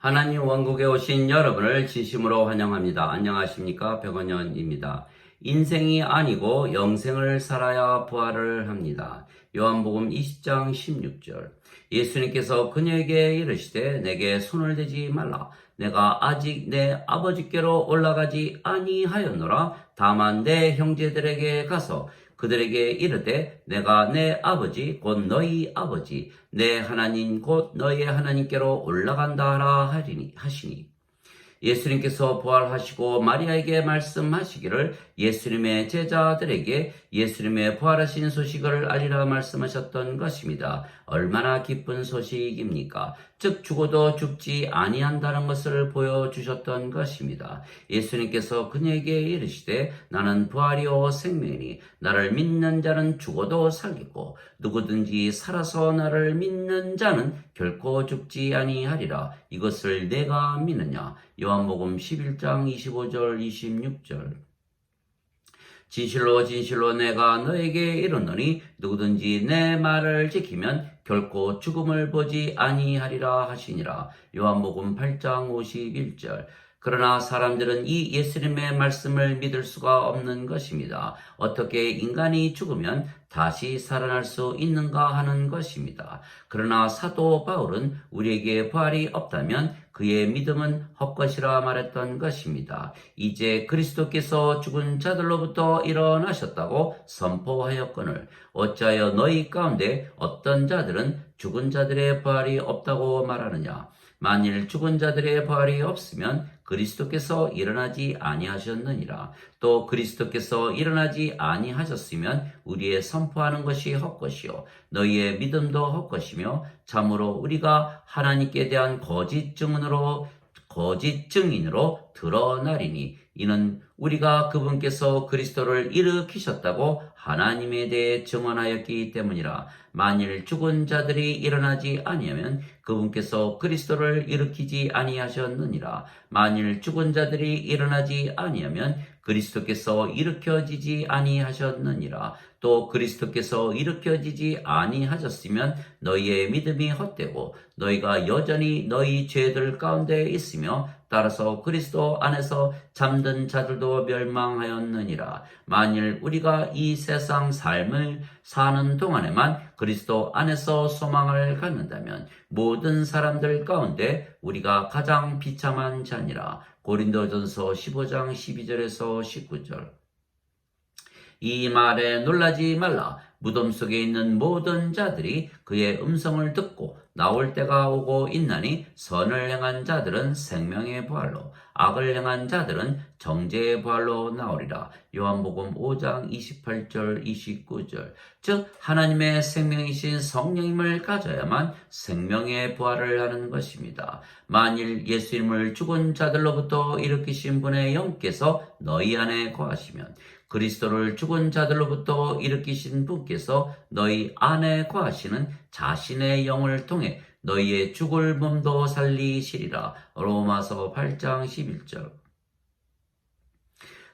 하나님 왕국에 오신 여러분을 진심으로 환영합니다. 안녕하십니까? 백원현입니다. 인생이 아니고 영생을 살아야 부활을 합니다. 요한복음 20장 16절. 예수님께서 그녀에게 이르시되 내게 손을 대지 말라. 내가 아직 내 아버지께로 올라가지 아니하였노라. 다만 내 형제들에게 가서 그들에게 이르되 내가 내 아버지 곧 너희 아버지 내 하나님 곧 너희의 하나님께로 올라간다 하시니 예수님께서 부활하시고 마리아에게 말씀하시기를 예수님의 제자들에게 예수님의 부활하신 소식을 알리라 말씀하셨던 것입니다. 얼마나 기쁜 소식입니까? 즉 죽어도 죽지 아니한다는 것을 보여주셨던 것입니다. 예수님께서 그녀에게 이르시되 나는 부활이요 생명이니 나를 믿는 자는 죽어도 살겠고 누구든지 살아서 나를 믿는 자는 결코 죽지 아니하리라. 이것을 내가 믿느냐? 요한복음 11장 25절 26절. 진실로 진실로 내가 너에게 이르노니 누구든지 내 말을 지키면 결코 죽음을 보지 아니하리라 하시니라. 요한복음 8장 51절. 그러나 사람들은 이 예수님의 말씀을 믿을 수가 없는 것입니다. 어떻게 인간이 죽으면 다시 살아날 수 있는가 하는 것입니다. 그러나 사도 바울은 우리에게 부활이 없다면 그의 믿음은 헛것이라 말했던 것입니다. 이제 그리스도께서 죽은 자들로부터 일어나셨다고 선포하였거늘 어찌하여 너희 가운데 어떤 자들은 죽은 자들의 부활이 없다고 말하느냐? 만일 죽은 자들의 부활이 없으면 그리스도께서 일어나지 아니하셨느니라. 또 그리스도께서 일어나지 아니하셨으면 우리의 선포하는 것이 헛것이요 너희의 믿음도 헛것이며 참으로 우리가 하나님께 대한 거짓 증인으로 드러나리니 이는 우리가 그분께서 그리스도를 일으키셨다고 하나님에 대해 증언하였기 때문이라. 만일 죽은 자들이 일어나지 아니하면 그분께서 그리스도를 일으키지 아니하셨느니라. 만일 죽은 자들이 일어나지 아니하면 그리스도께서 일으켜지지 아니하셨느니라. 또 그리스도께서 일으켜지지 아니하셨으면 너희의 믿음이 헛되고 너희가 여전히 너희 죄들 가운데 있으며 따라서 그리스도 안에서 잠든 자들도 멸망하였느니라. 만일 우리가 이 세상 삶을 사는 동안에만 그리스도 안에서 소망을 갖는다면 모든 사람들 가운데 우리가 가장 비참한 자니라. 고린도전서 15장 12절에서 19절. 이 말에 놀라지 말라. 무덤 속에 있는 모든 자들이 그의 음성을 듣고 나올 때가 오고 있나니 선을 행한 자들은 생명의 부활로 악을 행한 자들은 정죄의 부활로 나오리라. 요한복음 5장 28절 29절. 즉 하나님의 생명이신 성령님을 가져야만 생명의 부활을 하는 것입니다. 만일 예수님을 죽은 자들로부터 일으키신 분의 영께서 너희 안에 거하시면 그리스도를 죽은 자들로부터 일으키신 분께서 너희 안에 거하시는 자신의 영을 통해 너희의 죽을 몸도 살리시리라. 로마서 8장 11절.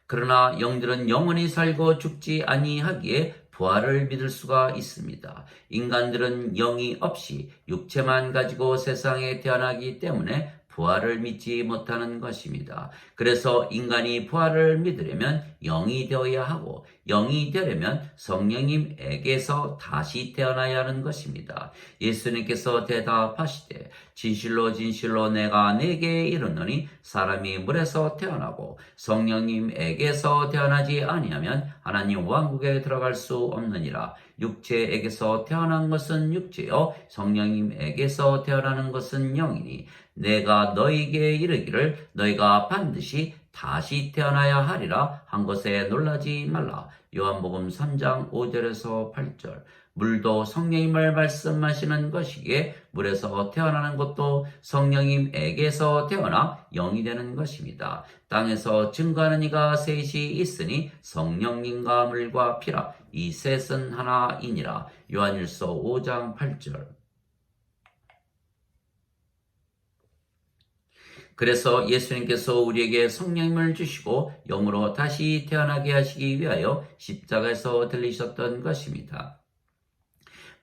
그러나 영들은 영원히 살고 죽지 아니하기에 부활을 믿을 수가 있습니다. 인간들은 영이 없이 육체만 가지고 세상에 태어나기 때문에 부활을 믿지 못하는 것입니다. 그래서 인간이 부활을 믿으려면 영이 되어야 하고 영이 되려면 성령님에게서 다시 태어나야 하는 것입니다. 예수님께서 대답하시되 진실로 진실로 내가 네게 이르노니 사람이 물에서 태어나고 성령님에게서 태어나지 아니하면 하나님 왕국에 들어갈 수 없느니라. 육체에게서 태어난 것은 육체요 성령님에게서 태어나는 것은 영이니 내가 너희에게 이르기를 너희가 반드시 다시 태어나야 하리라 한 것에 놀라지 말라. 요한복음 3장 5절에서 8절. 물도 성령님을 말씀하시는 것이기에 물에서 태어나는 것도 성령님에게서 태어나 영이 되는 것입니다. 땅에서 증거하는 이가 셋이 있으니 성령님과 물과 피라. 이 셋은 하나이니라. 요한일서 5장 8절. 그래서 예수님께서 우리에게 성령님을 주시고 영으로 다시 태어나게 하시기 위하여 십자가에서 들리셨던 것입니다.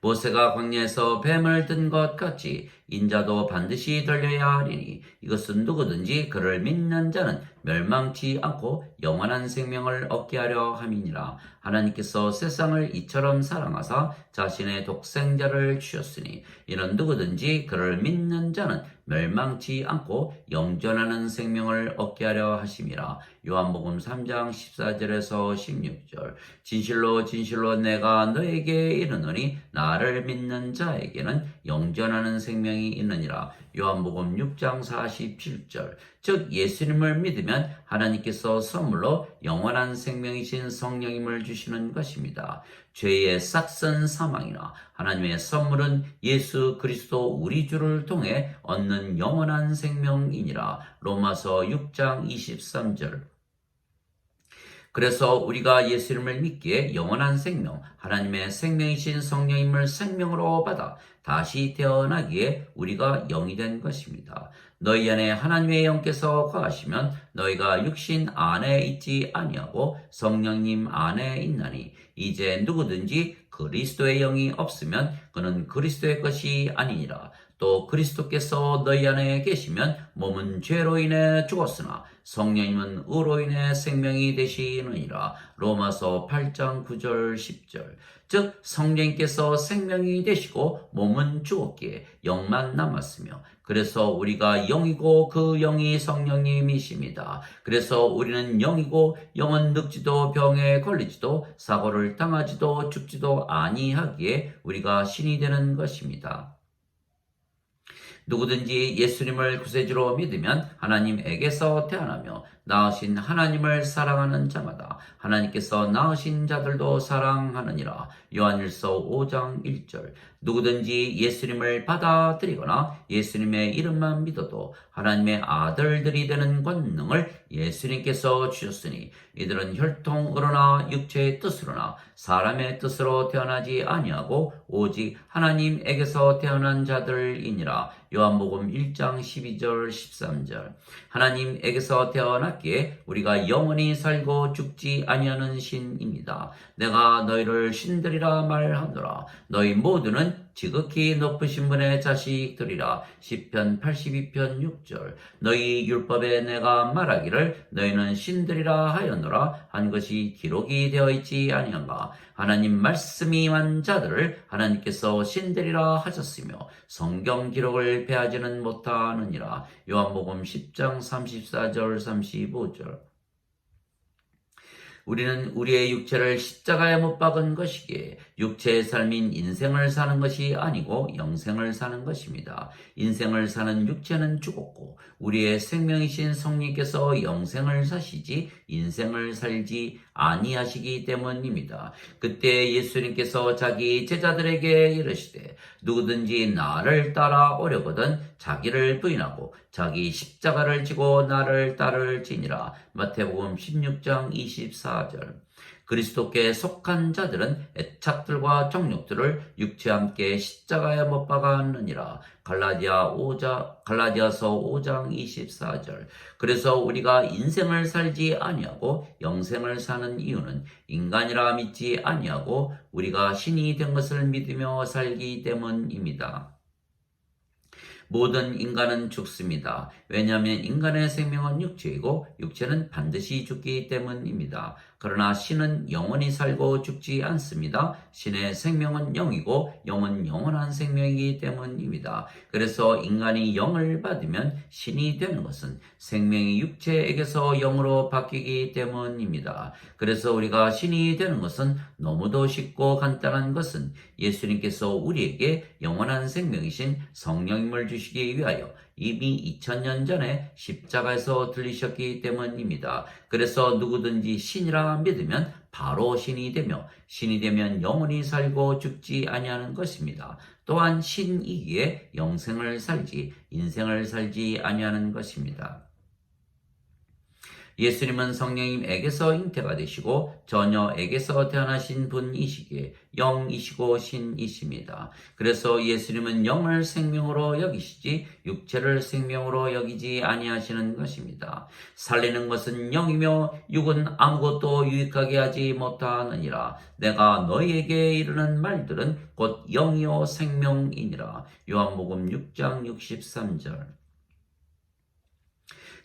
모세가 광야에서 뱀을 든 것 같이 인자도 반드시 들려야 하리니 이것은 누구든지 그를 믿는 자는 멸망치 않고 영원한 생명을 얻게 하려 함이니라. 하나님께서 세상을 이처럼 사랑하사 자신의 독생자를 주셨으니 이는 누구든지 그를 믿는 자는 멸망치 않고 영존하는 생명을 얻게 하려 하심이라. 요한복음 3장 14절에서 16절. 진실로 진실로 내가 너에게 이르노니 나를 믿는 자에게는 영존하는 생명이 있느니라. 요한복음 6장 47절. 즉 예수님을 믿으면 하나님께서 선물로 영원한 생명이신 성령님을 주시는 것입니다. 죄의 싹슨 사망이나 하나님의 선물은 예수 그리스도 우리 주를 통해 얻는 영원한 생명이니라. 로마서 6장 23절. 그래서 우리가 예수님을 믿기에 영원한 생명, 하나님의 생명이신 성령님을 생명으로 받아 다시 태어나기에 우리가 영이 된 것입니다. 너희 안에 하나님의 영께서 거하시면 너희가 육신 안에 있지 아니하고 성령님 안에 있나니 이제 누구든지 그리스도의 영이 없으면 그는 그리스도의 것이 아니니라. 또 그리스도께서 너희 안에 계시면 몸은 죄로 인해 죽었으나 성령님은 의로 인해 생명이 되시느니라. 로마서 8장 9절 10절. 즉 성령님께서 생명이 되시고 몸은 죽었기에 영만 남았으며 그래서 우리가 영이고 그 영이 성령님이십니다. 그래서 우리는 영이고 영은 늙지도 병에 걸리지도 사고를 당하지도 죽지도 아니하기에 우리가 신이 되는 것입니다. 누구든지 예수님을 구세주로 믿으면 하나님에게서 태어나며 낳으신 하나님을 사랑하는 자마다 하나님께서 낳으신 자들도 사랑하느니라. 요한일서 5장 1절. 누구든지 예수님을 받아들이거나 예수님의 이름만 믿어도 하나님의 아들들이 되는 권능을 예수님께서 주셨으니 이들은 혈통으로나 육체의 뜻으로나 사람의 뜻으로 태어나지 아니하고 오직 하나님에게서 태어난 자들이니라. 요한복음 1장 12절 13절. 하나님에게서 태어났기에 우리가 영원히 살고 죽지 아니하는 신입니다. 내가 너희를 신들이라 말하노라. 너희 모두는 지극히 높으신 분의 자식들이라. 시편 82편 6절. 너희 율법에 내가 말하기를 너희는 신들이라 하였노라 한 것이 기록이 되어 있지 아니한가. 하나님 말씀이 임한 자들을 하나님께서 신들이라 하셨으며 성경 기록을 패하지는 못하느니라. 요한복음 10장 34절 35절. 우리는 우리의 육체를 십자가에 못 박은 것이기에 육체의 삶인 인생을 사는 것이 아니고 영생을 사는 것입니다. 인생을 사는 육체는 죽었고 우리의 생명이신 성령께서 영생을 사시지 인생을 살지 아니하시기 때문입니다. 그때 예수님께서 자기 제자들에게 이르시되 누구든지 나를 따라오려거든 자기를 부인하고 자기 십자가를 지고 나를 따를지니라. 마태복음 16장 24절. 그리스도께 속한 자들은 애착들과 정욕들을 육체와 함께 십자가에 못 박았느니라. 갈라디아서 5장 24절. 그래서 우리가 인생을 살지 아니하고 영생을 사는 이유는 인간이라 믿지 아니하고 우리가 신이 된 것을 믿으며 살기 때문입니다. 모든 인간은 죽습니다. 왜냐하면 인간의 생명은 육체이고 육체는 반드시 죽기 때문입니다. 그러나 신은 영원히 살고 죽지 않습니다. 신의 생명은 영이고 영은 영원한 생명이기 때문입니다. 그래서 인간이 영을 받으면 신이 되는 것은 생명이 육체에게서 영으로 바뀌기 때문입니다. 그래서 우리가 신이 되는 것은 너무도 쉽고 간단한 것은 예수님께서 우리에게 영원한 생명이신 성령님을 주시기 위하여 이미 2000년 전에 십자가에서 들리셨기 때문입니다. 그래서 누구든지 신이라 믿으면 바로 신이 되며 신이 되면 영원히 살고 죽지 아니하는 것입니다. 또한 신이기에 영생을 살지 인생을 살지 아니하는 것입니다. 예수님은 성령님에게서 잉태가 되시고 전녀에게서 태어나신 분이시기에 영이시고 신이십니다. 그래서 예수님은 영을 생명으로 여기시지 육체를 생명으로 여기지 아니하시는 것입니다. 살리는 것은 영이며 육은 아무것도 유익하게 하지 못하느니라. 내가 너희에게 이르는 말들은 곧 영이요 생명이니라. 요한복음 6장 63절.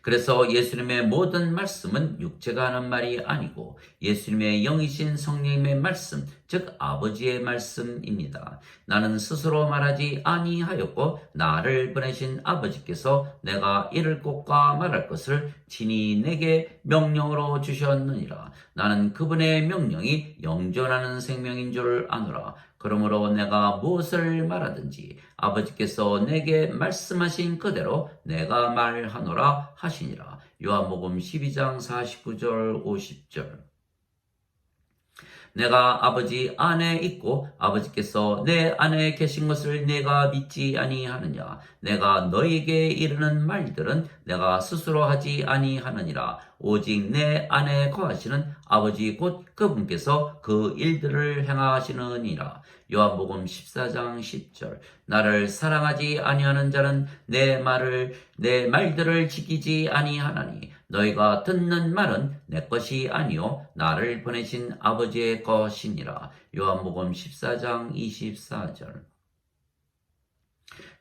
그래서 예수님의 모든 말씀은 육체가 하는 말이 아니고 예수님의 영이신 성령님의 말씀, 즉 아버지의 말씀입니다. 나는 스스로 말하지 아니하였고 나를 보내신 아버지께서 내가 이를 것과 말할 것을 친히 내게 명령으로 주셨느니라. 나는 그분의 명령이 영존하는 생명인 줄 아노라. 그러므로 내가 무엇을 말하든지 아버지께서 내게 말씀하신 그대로 내가 말하노라 하시니라. 요한복음 12장 49절 50절. 내가 아버지 안에 있고 아버지께서 내 안에 계신 것을 내가 믿지 아니하느냐. 내가 너희에게 이르는 말들은 내가 스스로 하지 아니하느니라. 오직 내 안에 거하시는 아버지 곧 그분께서 그 일들을 행하시느니라. 요한복음 14장 10절. 나를 사랑하지 아니하는 자는 내 말들을 지키지 아니하나니 너희가 듣는 말은 내 것이 아니요 나를 보내신 아버지의 것이니라. 요한복음 14장 24절.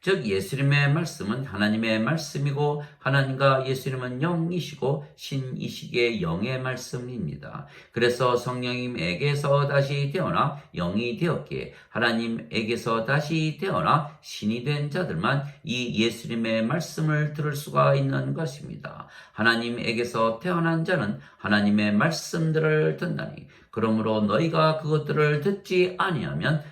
즉 예수님의 말씀은 하나님의 말씀이고 하나님과 예수님은 영이시고 신이시기에 영의 말씀입니다. 그래서 성령님에게서 다시 태어나 영이 되었기에 하나님에게서 다시 태어나 신이 된 자들만 이 예수님의 말씀을 들을 수가 있는 것입니다. 하나님에게서 태어난 자는 하나님의 말씀들을 듣나니 그러므로 너희가 그것들을 듣지 아니함은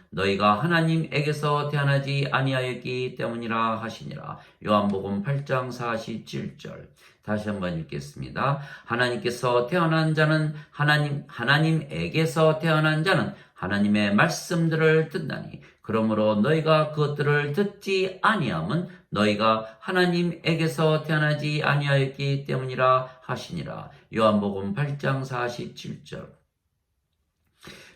너희가 하나님에게서 태어나지 아니하였기 때문이라 하시니라. 요한복음 8장 47절. 다시 한번 읽겠습니다. 하나님께서 태어난 자는 하나님에게서 태어난 자는 하나님의 말씀들을 듣나니 그러므로 너희가 그것들을 듣지 아니함은 너희가 하나님에게서 태어나지 아니하였기 때문이라 하시니라. 요한복음 8장 47절.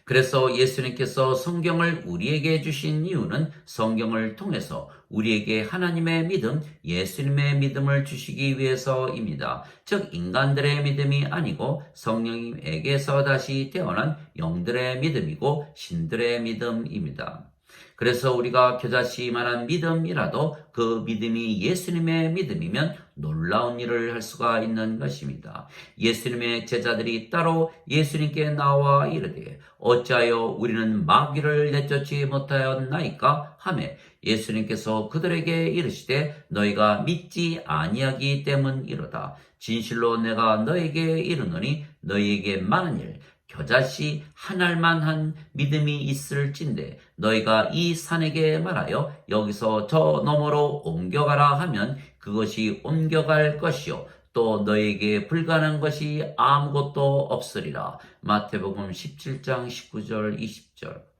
그래서 예수님께서 성경을 우리에게 주신 이유는 성경을 통해서 우리에게 하나님의 믿음, 예수님의 믿음을 주시기 위해서입니다. 즉 인간들의 믿음이 아니고 성령님에게서 다시 태어난 영들의 믿음이고 신들의 믿음입니다. 그래서 우리가 겨자씨 만한 믿음이라도 그 믿음이 예수님의 믿음이면 놀라운 일을 할 수가 있는 것입니다. 예수님의 제자들이 따로 예수님께 나와 이르되 어찌하여 우리는 마귀를 내쫓지 못하였나이까 하매 예수님께서 그들에게 이르시되 너희가 믿지 아니하기 때문이로다. 진실로 내가 너에게 이르노니 너희에게 만일 겨자씨 한 알만한 믿음이 있을진데 너희가 이 산에게 말하여 여기서 저 너머로 옮겨가라 하면 그것이 옮겨갈 것이요 또 너희에게 불가능한 것이 아무것도 없으리라. 마태복음 17장 19절 20절.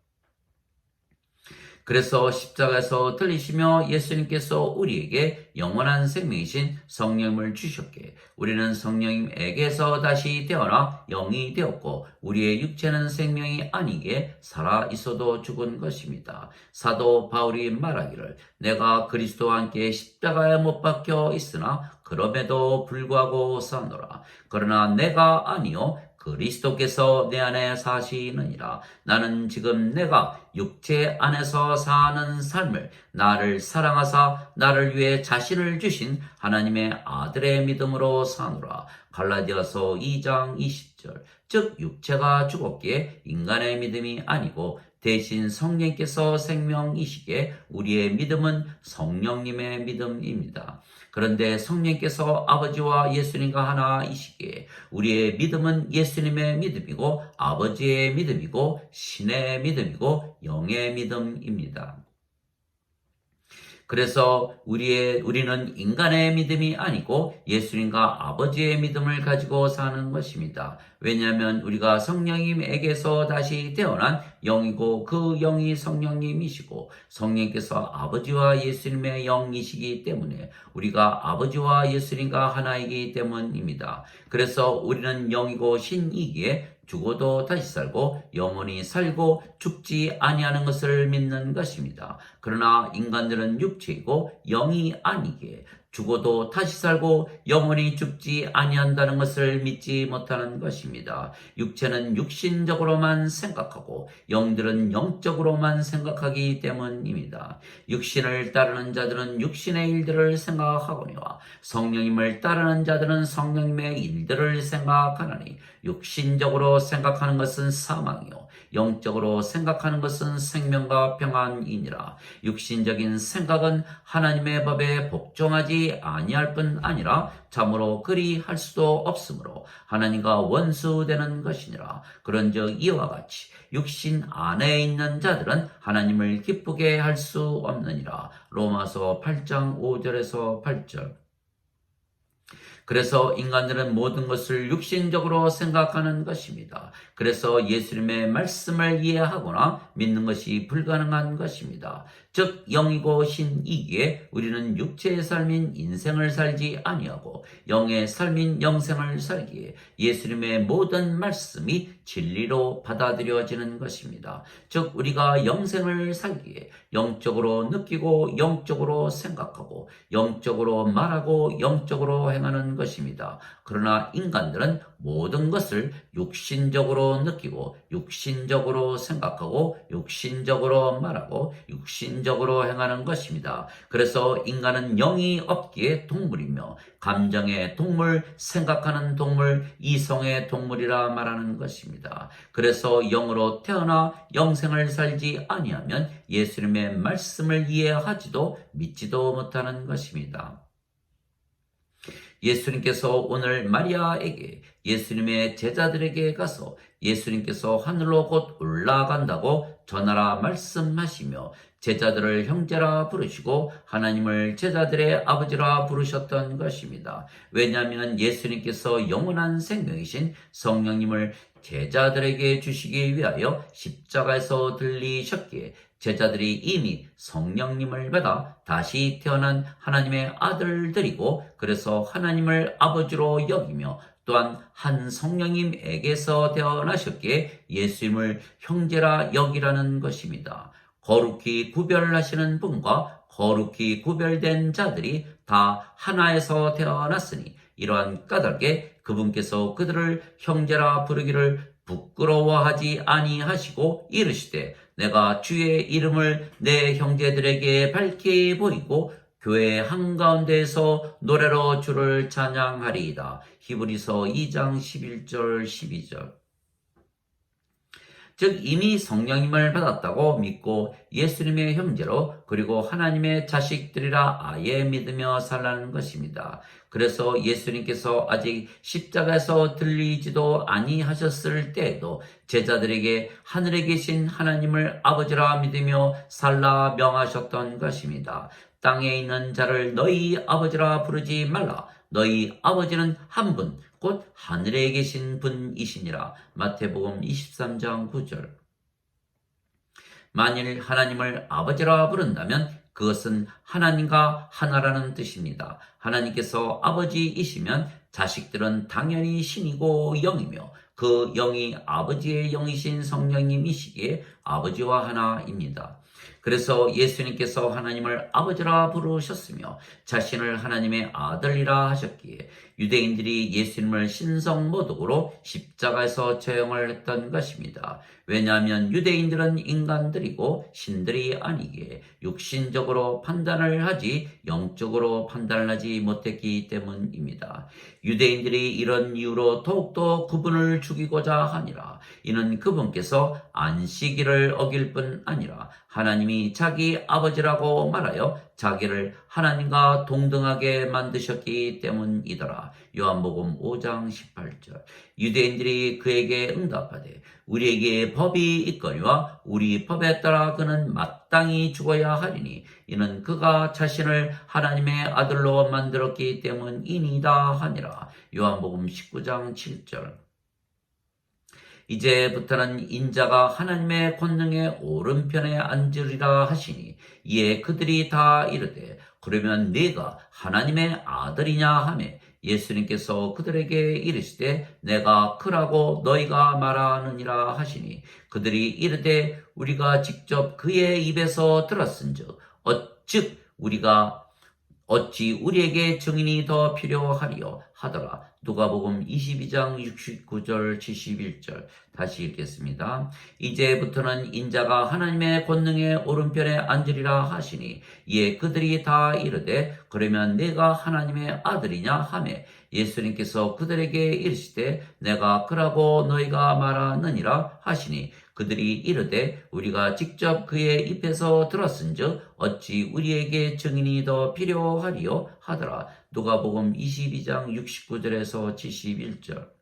그래서 십자가에서 들리시며 예수님께서 우리에게 영원한 생명이신 성령을 주셨기에 우리는 성령님에게서 다시 태어나 영이 되었고 우리의 육체는 생명이 아니기에 살아 있어도 죽은 것입니다. 사도 바울이 말하기를 내가 그리스도와 함께 십자가에 못 박혀 있으나 그럼에도 불구하고 사노라. 그러나 내가 아니요 그리스도께서 내 안에 사시느니라. 나는 지금 내가 육체 안에서 사는 삶을 나를 사랑하사 나를 위해 자신을 주신 하나님의 아들의 믿음으로 사노라. 갈라디아서 2장 20절. 즉 육체가 죽었기에 인간의 믿음이 아니고 대신 성령께서 생명이시기에 우리의 믿음은 성령님의 믿음입니다. 그런데 성령께서 아버지와 예수님과 하나이시기에 우리의 믿음은 예수님의 믿음이고 아버지의 믿음이고 신의 믿음이고 영의 믿음입니다. 그래서 우리는 인간의 믿음이 아니고 예수님과 아버지의 믿음을 가지고 사는 것입니다. 왜냐하면 우리가 성령님에게서 다시 태어난 영이고 그 영이 성령님이시고 성령께서 아버지와 예수님의 영이시기 때문에 우리가 아버지와 예수님과 하나이기 때문입니다. 그래서 우리는 영이고 신이기에 죽어도 다시 살고 영원히 살고 죽지 아니하는 것을 믿는 것입니다. 그러나 인간들은 육체이고 영이 아니기에 죽어도 다시 살고 영원히 죽지 아니한다는 것을 믿지 못하는 것입니다. 육체는 육신적으로만 생각하고 영들은 영적으로만 생각하기 때문입니다. 육신을 따르는 자들은 육신의 일들을 생각하거니와 성령님을 따르는 자들은 성령님의 일들을 생각하나니 육신적으로 생각하는 것은 사망이요 영적으로 생각하는 것은 생명과 평안이니라. 육신적인 생각은 하나님의 법에 복종하지 아니할 뿐 아니라 참으로 그리 할 수도 없으므로 하나님과 원수되는 것이니라. 그런즉 이와 같이 육신 안에 있는 자들은 하나님을 기쁘게 할 수 없느니라. 로마서 8장 5절에서 8절. 그래서 인간들은 모든 것을 육신적으로 생각하는 것입니다. 그래서 예수님의 말씀을 이해하거나 믿는 것이 불가능한 것입니다. 즉 영이고 신이기에 우리는 육체의 삶인 인생을 살지 아니하고 영의 삶인 영생을 살기에 예수님의 모든 말씀이 진리로 받아들여지는 것입니다. 즉 우리가 영생을 살기에 영적으로 느끼고 영적으로 생각하고 영적으로 말하고 영적으로 행하는 것입니다. 그러나 인간들은 모든 것을 육신적으로 느끼고 육신적으로 생각하고 육신적으로 말하고 육신적으로 행하는 것입니다. 그래서 인간은 영이 없기에 동물이며 감정의 동물, 생각하는 동물, 이성의 동물이라 말하는 것입니다. 그래서 영으로 태어나 영생을 살지 아니하면 예수님의 말씀을 이해하지도 믿지도 못하는 것입니다. 예수님께서 오늘 마리아에게 예수님의 제자들에게 가서 예수님께서 하늘로 곧 올라간다고 전하라 말씀하시며 제자들을 형제라 부르시고 하나님을 제자들의 아버지라 부르셨던 것입니다. 왜냐하면 예수님께서 영원한 생명이신 성령님을 제자들에게 주시기 위하여 십자가에서 들리셨기에 제자들이 이미 성령님을 받아 다시 태어난 하나님의 아들들이고 그래서 하나님을 아버지로 여기며 또한 한 성령님에게서 태어나셨기에 예수님을 형제라 여기라는 것입니다. 거룩히 구별하시는 분과 거룩히 구별된 자들이 다 하나에서 태어났으니 이러한 까닭에 그분께서 그들을 형제라 부르기를 부끄러워하지 아니하시고 이르시되 내가 주의 이름을 내 형제들에게 밝히 보이고 교회 한가운데에서 노래로 주를 찬양하리이다. 히브리서 2장 11절 12절. 즉 이미 성령님을 받았다고 믿고 예수님의 형제로 그리고 하나님의 자식들이라 아예 믿으며 살라는 것입니다. 그래서 예수님께서 아직 십자가에서 들리지도 아니하셨을 때에도 제자들에게 하늘에 계신 하나님을 아버지라 믿으며 살라 명하셨던 것입니다. 땅에 있는 자를 너희 아버지라 부르지 말라. 너희 아버지는 한 분, 곧 하늘에 계신 분이시니라. 마태복음 23장 9절. 만일 하나님을 아버지라 부른다면 그것은 하나님과 하나라는 뜻입니다. 하나님께서 아버지이시면 자식들은 당연히 신이고 영이며 그 영이 아버지의 영이신 성령님이시기에 아버지와 하나입니다. 그래서 예수님께서 하나님을 아버지라 부르셨으며 자신을 하나님의 아들이라 하셨기에 유대인들이 예수님을 신성모독으로 십자가에서 처형을 했던 것입니다. 왜냐하면 유대인들은 인간들이고 신들이 아니기에 육신적으로 판단을 하지 영적으로 판단을 하지 못했기 때문입니다. 유대인들이 이런 이유로 더욱더 그분을 죽이고자 하니라. 이는 그분께서 안식일을 어길 뿐 아니라 하나님이 자기 아버지라고 말하여 자기를 하나님과 동등하게 만드셨기 때문이더라. 요한복음 5장 18절. 유대인들이 그에게 응답하되 우리에게 법이 있거니와 우리 법에 따라 그는 마땅히 죽어야 하리니 이는 그가 자신을 하나님의 아들로 만들었기 때문이니이다 하니라. 요한복음 19장 7절. 이제부터는 인자가 하나님의 권능의 오른편에 앉으리라 하시니 이에 그들이 다 이르되 그러면 네가 하나님의 아들이냐 하며 예수님께서 그들에게 이르시되 내가 그라고 너희가 말하느니라 하시니 그들이 이르되 우리가 직접 그의 입에서 들었은즉 어찌 우리에게 증인이 더 필요하리요 하더라. 누가복음 22장 69절 71절 다시 읽겠습니다. 이제부터는 인자가 하나님의 권능의 오른편에 앉으리라 하시니 이에 그들이 다 이르되 그러면 내가 하나님의 아들이냐 하며 예수님께서 그들에게 이르시되 내가 그라고 너희가 말하느니라 하시니 그들이 이르되 우리가 직접 그의 입에서 들었은즉 어찌 우리에게 증인이 더 필요하리요 하더라. 누가복음 22장 69절에서 71절.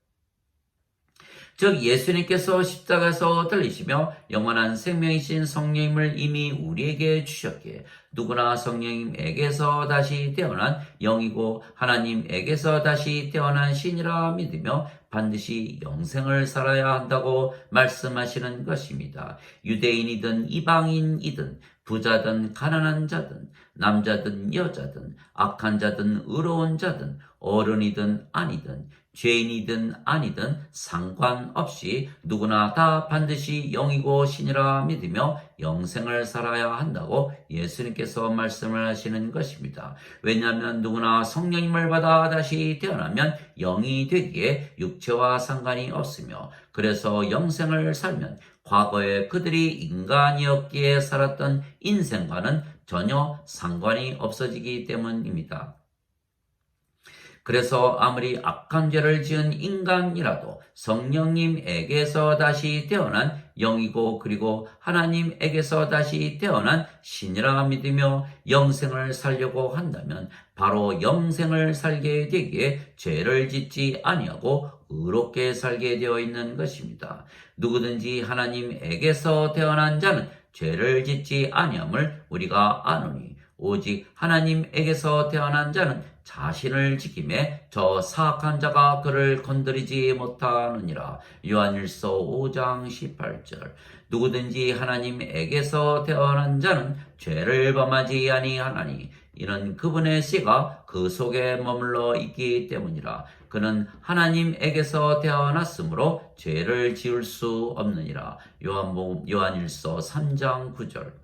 즉 예수님께서 십자가에서 들리시며 영원한 생명이신 성령님을 이미 우리에게 주셨기에 누구나 성령님에게서 다시 태어난 영이고 하나님에게서 다시 태어난 신이라 믿으며 반드시 영생을 살아야 한다고 말씀하시는 것입니다. 유대인이든 이방인이든 부자든 가난한 자든 남자든 여자든 악한 자든 의로운 자든 어른이든 아니든 죄인이든 아니든 상관없이 누구나 다 반드시 영이고 신이라 믿으며 영생을 살아야 한다고 예수님께서 말씀을 하시는 것입니다. 왜냐하면 누구나 성령님을 받아 다시 태어나면 영이 되기에 육체와 상관이 없으며 그래서 영생을 살면 과거에 그들이 인간이었기에 살았던 인생과는 전혀 상관이 없어지기 때문입니다. 그래서 아무리 악한 죄를 지은 인간이라도 성령님에게서 다시 태어난 영이고 그리고 하나님에게서 다시 태어난 신이라 믿으며 영생을 살려고 한다면 바로 영생을 살게 되기에 죄를 짓지 아니하고 의롭게 살게 되어 있는 것입니다. 누구든지 하나님에게서 태어난 자는 죄를 짓지 아니함을 우리가 아노니 오직 하나님에게서 태어난 자는 자신을 지킴에 저 사악한 자가 그를 건드리지 못하느니라. 요한일서 5장 18절. 누구든지 하나님에게서 태어난 자는 죄를 범하지 아니하나니 이는 그분의 씨가 그 속에 머물러 있기 때문이라. 그는 하나님에게서 태어났으므로 죄를 지을 수 없느니라. 요한일서 3장 9절.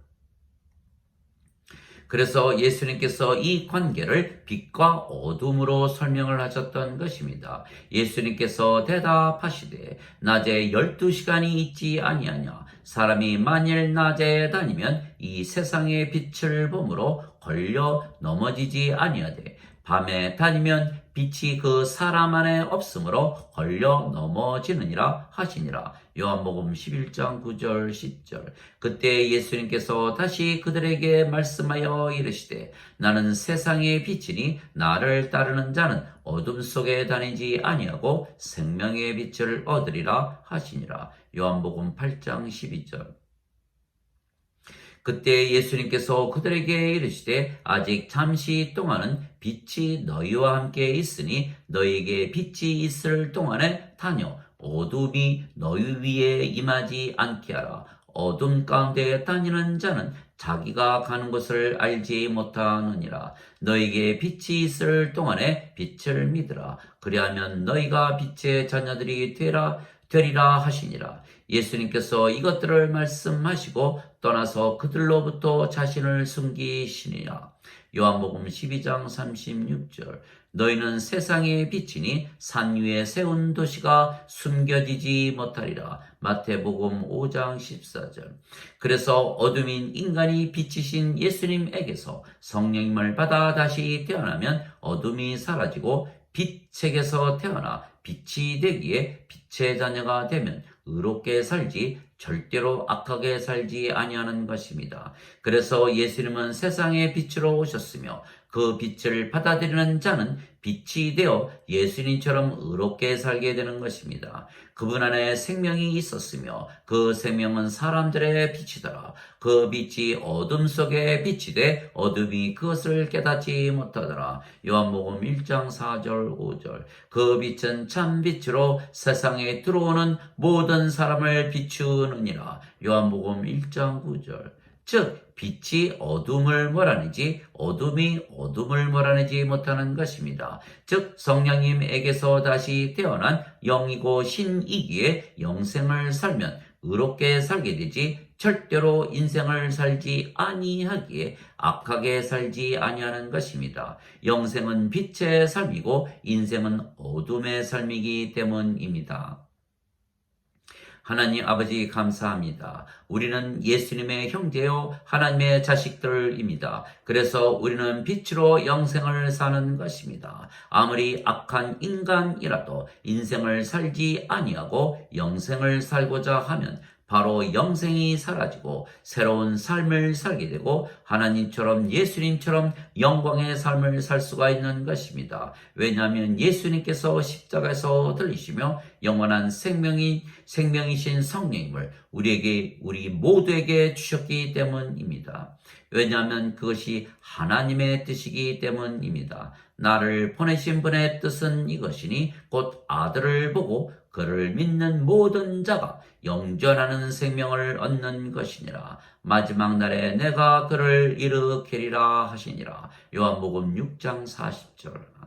그래서 예수님께서 이 관계를 빛과 어둠으로 설명을 하셨던 것입니다. 예수님께서 대답하시되 낮에 12시간이 있지 아니하냐. 사람이 만일 낮에 다니면 이 세상의 빛을 보므로 걸려 넘어지지 아니하되 밤에 다니면 빛이 그 사람 안에 없으므로 걸려 넘어지느니라 하시니라. 요한복음 11장 9절 10절. 그때 예수님께서 다시 그들에게 말씀하여 이르시되 나는 세상의 빛이니 나를 따르는 자는 어둠 속에 다니지 아니하고 생명의 빛을 얻으리라 하시니라. 요한복음 8장 12절. 그때 예수님께서 그들에게 이르시되 아직 잠시 동안은 빛이 너희와 함께 있으니 너희에게 빛이 있을 동안에 다녀 어둠이 너희 위에 임하지 않게 하라. 어둠 가운데 다니는 자는 자기가 가는 곳을 알지 못하느니라. 너희에게 빛이 있을 동안에 빛을 믿으라. 그리하면 너희가 빛의 자녀들이 되리라 하시니라. 예수님께서 이것들을 말씀하시고 떠나서 그들로부터 자신을 숨기시니라. 요한복음 12장 36절. 너희는 세상의 빛이니 산 위에 세운 도시가 숨겨지지 못하리라. 마태복음 5장 14절. 그래서 어둠인 인간이 빛이신 예수님에게서 성령님을 받아 다시 태어나면 어둠이 사라지고 빛에게서 태어나 빛이 되기에 빛의 자녀가 되면 의롭게 살지 절대로 악하게 살지 아니하는 것입니다. 그래서 예수님은 세상의 빛으로 오셨으며 그 빛을 받아들이는 자는 빛이 되어 예수님처럼 의롭게 살게 되는 것입니다. 그분 안에 생명이 있었으며 그 생명은 사람들의 빛이더라. 그 빛이 어둠 속에 빛이 돼 어둠이 그것을 깨닫지 못하더라. 요한복음 1장 4절 5절. 그 빛은 참 빛으로 세상에 들어오는 모든 사람을 비추느니라. 요한복음 1장 9절. 즉 빛이 어둠을 몰아내지 어둠이 어둠을 몰아내지 못하는 것입니다. 즉 성령님에게서 다시 태어난 영이고 신이기에 영생을 살면 의롭게 살게 되지 절대로 인생을 살지 아니하기에 악하게 살지 아니하는 것입니다. 영생은 빛의 삶이고 인생은 어둠의 삶이기 때문입니다. 하나님 아버지 감사합니다. 우리는 예수님의 형제요 하나님의 자식들입니다. 그래서 우리는 빛으로 영생을 사는 것입니다. 아무리 악한 인간이라도 인생을 살지 아니하고 영생을 살고자 하면 바로 영생이 사라지고 새로운 삶을 살게 되고 하나님처럼 예수님처럼 영광의 삶을 살 수가 있는 것입니다. 왜냐하면 예수님께서 십자가에서 들리시며 영원한 생명이신 성령님을 우리 모두에게 주셨기 때문입니다. 왜냐하면 그것이 하나님의 뜻이기 때문입니다. 나를 보내신 분의 뜻은 이것이니 곧 아들을 보고 그를 믿는 모든 자가 영전하는 생명을 얻는 것이니라. 마지막 날에 내가 그를 일으키리라 하시니라. 요한복음 6장 40절.